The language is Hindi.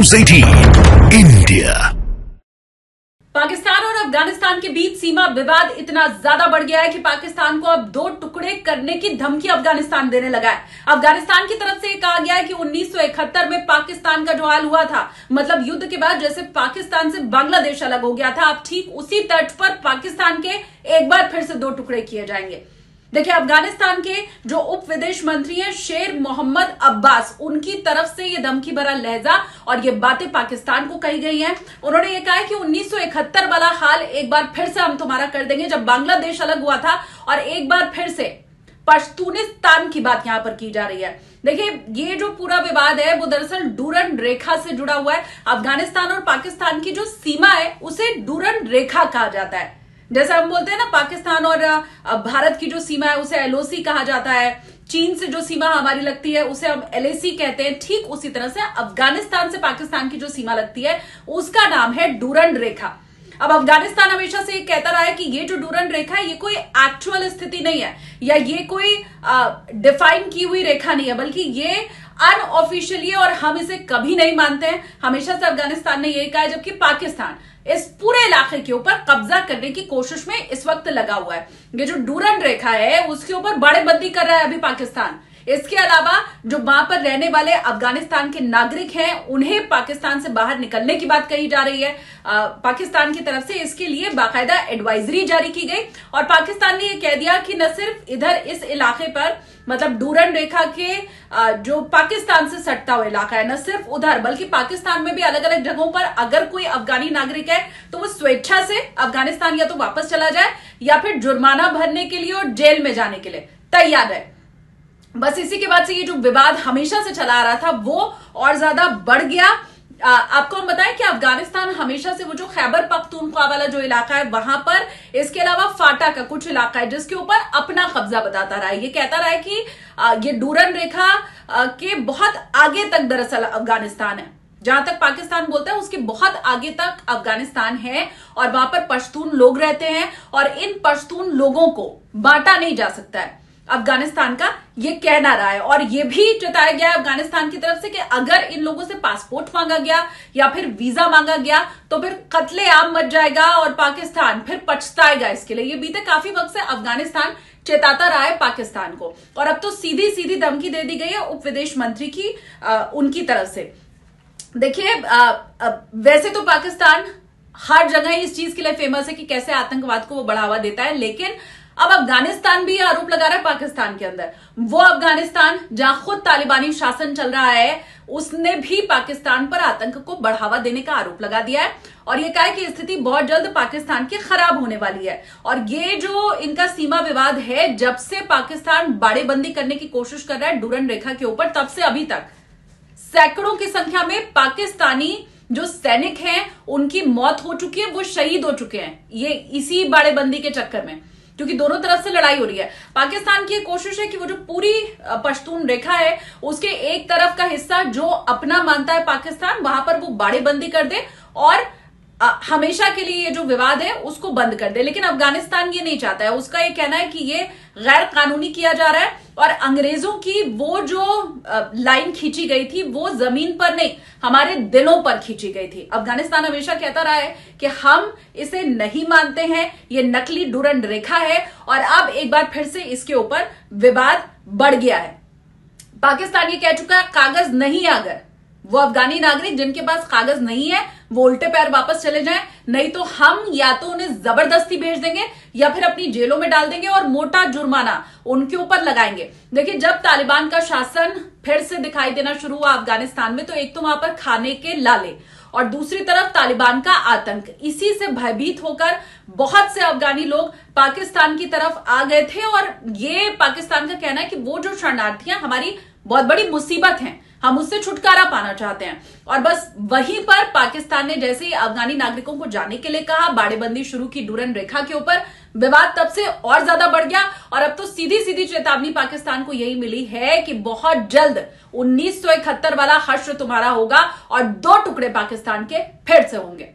News 18 India. पाकिस्तान और अफगानिस्तान के बीच सीमा विवाद इतना ज्यादा बढ़ गया है कि पाकिस्तान को अब दो टुकड़े करने की धमकी अफगानिस्तान देने लगा है। अफगानिस्तान की तरफ से कहा गया है कि 1971 में पाकिस्तान का जो हाल हुआ था, मतलब युद्ध के बाद जैसे पाकिस्तान से बांग्लादेश अलग हो गया था, अब ठीक उसी तर्ज पर पाकिस्तान के एक बार फिर से दो टुकड़े किए जाएंगे। देखिए, अफगानिस्तान के जो उप विदेश मंत्री हैं शेर मोहम्मद अब्बास, उनकी तरफ से ये धमकी भरा लहजा और ये बातें पाकिस्तान को कही गई हैं। उन्होंने ये कहा है कि 1971 वाला हाल एक बार फिर से हम तुम्हारा कर देंगे, जब बांग्लादेश अलग हुआ था, और एक बार फिर से पश्तूनिस्तान की बात यहां पर की जा रही है। देखिए, ये जो पूरा विवाद है वो दरअसल डूरंड रेखा से जुड़ा हुआ है। अफगानिस्तान और पाकिस्तान की जो सीमा है उसे डूरंड रेखा कहा जाता है। जैसे हम बोलते हैं ना, पाकिस्तान और भारत की जो सीमा है उसे एलओसी कहा जाता है, चीन से जो सीमा हमारी लगती है उसे हम एलएसी कहते हैं। ठीक उसी तरह से अफगानिस्तान से पाकिस्तान की जो सीमा लगती है उसका नाम है डूरंड रेखा। अब अफगानिस्तान हमेशा से कहता रहा है कि ये जो डूरंड रेखा है ये कोई एक्चुअल स्थिति नहीं है, या ये कोई डिफाइन की हुई रेखा नहीं है, बल्कि ये अनऑफिशियली, और हम इसे कभी नहीं मानते हैं। हमेशा से अफगानिस्तान ने यही कहा है, जबकि पाकिस्तान इस पूरे इलाके के ऊपर कब्जा करने की कोशिश में इस वक्त लगा हुआ है। ये जो डूरंड रेखा है उसके ऊपर बाड़ेबंदी कर रहा है अभी पाकिस्तान। इसके अलावा जो वहां पर रहने वाले अफगानिस्तान के नागरिक हैं उन्हें पाकिस्तान से बाहर निकलने की बात कही जा रही है। पाकिस्तान की तरफ से इसके लिए बाकायदा एडवाइजरी जारी की गई, और पाकिस्तान ने यह कह दिया कि न सिर्फ इधर इस इलाके पर, मतलब डूरंड रेखा के जो पाकिस्तान से सटता हुआ इलाका है, न सिर्फ उधर बल्कि पाकिस्तान में भी अलग अलग जगहों पर अगर कोई अफगानी नागरिक है तो वो स्वेच्छा से अफगानिस्तान या तो वापस चला जाए या फिर जुर्माना भरने के लिए और जेल में जाने के लिए तैयार है। बस इसी के बाद से ये जो विवाद हमेशा से चला आ रहा था वो और ज्यादा बढ़ गया। आपको हम बताएं कि अफगानिस्तान हमेशा से वो जो खैबर पख्तूनख्वा वाला जो इलाका है वहां पर, इसके अलावा फाटा का कुछ इलाका है जिसके ऊपर अपना कब्जा बताता रहा है। ये कहता रहा है कि ये डूरंड रेखा के बहुत आगे तक दरअसल अफगानिस्तान है। जहां तक पाकिस्तान बोलता है उसके बहुत आगे तक अफगानिस्तान है, और वहां पर पश्तून लोग रहते हैं, और इन पश्तून लोगों को बांटा नहीं जा सकता है। अफगानिस्तान का ये कहना रहा है, और ये भी जताया गया है अफगानिस्तान की तरफ से कि अगर इन लोगों से पासपोर्ट मांगा गया या फिर वीजा मांगा गया तो फिर कत्ले आम मच जाएगा और पाकिस्तान फिर पछताएगा इसके लिए। ये बीते काफी वक्त से अफगानिस्तान चेताता रहा है पाकिस्तान को, और अब तो सीधी सीधी धमकी दे दी गई है उप विदेश मंत्री की उनकी तरफ से। देखिए, वैसे तो पाकिस्तान हर जगह इस चीज के लिए फेमस है कि कैसे आतंकवाद को वो बढ़ावा देता है, लेकिन अब अफगानिस्तान भी आरोप लगा रहा है पाकिस्तान के अंदर। वो अफगानिस्तान जहां खुद तालिबानी शासन चल रहा है उसने भी पाकिस्तान पर आतंक को बढ़ावा देने का आरोप लगा दिया है, और ये कहा है कि स्थिति बहुत जल्द पाकिस्तान की खराब होने वाली है। और ये जो इनका सीमा विवाद है, जब से पाकिस्तान बाड़ेबंदी करने की कोशिश कर रहा है डूरंड रेखा के ऊपर, तब से अभी तक सैकड़ों की संख्या में पाकिस्तानी जो सैनिक हैं उनकी मौत हो चुकी है, वो शहीद हो चुके हैं ये इसी बाड़ेबंदी के चक्कर में, क्योंकि दोनों तरफ से लड़ाई हो रही है। पाकिस्तान की कोशिश है कि वो जो पूरी पश्तून रेखा है उसके एक तरफ का हिस्सा जो अपना मानता है पाकिस्तान, वहां पर वो बाड़ेबंदी कर दे और हमेशा के लिए ये जो विवाद है उसको बंद कर दे। लेकिन अफगानिस्तान ये नहीं चाहता है। उसका ये कहना है कि ये गैर कानूनी किया जा रहा है, और अंग्रेजों की वो जो लाइन खींची गई थी वो जमीन पर नहीं, हमारे दिलों पर खींची गई थी। अफगानिस्तान हमेशा कहता रहा है कि हम इसे नहीं मानते हैं, ये नकली डूरंड रेखा है, और अब एक बार फिर से इसके ऊपर विवाद बढ़ गया है। पाकिस्तान ये कह चुका है कागज नहीं है, अगर वो अफगानी नागरिक जिनके पास कागज नहीं है वो उल्टे पैर वापस चले जाएं, नहीं तो हम या तो उन्हें जबरदस्ती भेज देंगे या फिर अपनी जेलों में डाल देंगे और मोटा जुर्माना उनके ऊपर लगाएंगे। देखिए, जब तालिबान का शासन फिर से दिखाई देना शुरू हुआ अफगानिस्तान में, तो एक तो वहां पर खाने के लाले और दूसरी तरफ तालिबान का आतंक, इसी से भयभीत होकर बहुत से अफगानी लोग पाकिस्तान की तरफ आ गए थे। और ये पाकिस्तान का कहना है कि वो जो शरणार्थियां हमारी बहुत बड़ी मुसीबत हैं, हम उससे छुटकारा पाना चाहते हैं। और बस वहीं पर पाकिस्तान ने जैसे ही अफगानी नागरिकों को जाने के लिए कहा, बाड़ेबंदी शुरू की डूरंड रेखा के ऊपर, विवाद तब से और ज्यादा बढ़ गया। और अब तो सीधी सीधी चेतावनी पाकिस्तान को यही मिली है कि बहुत जल्द 1971 वाला हश्र तुम्हारा होगा और दो टुकड़े पाकिस्तान के फिर से होंगे।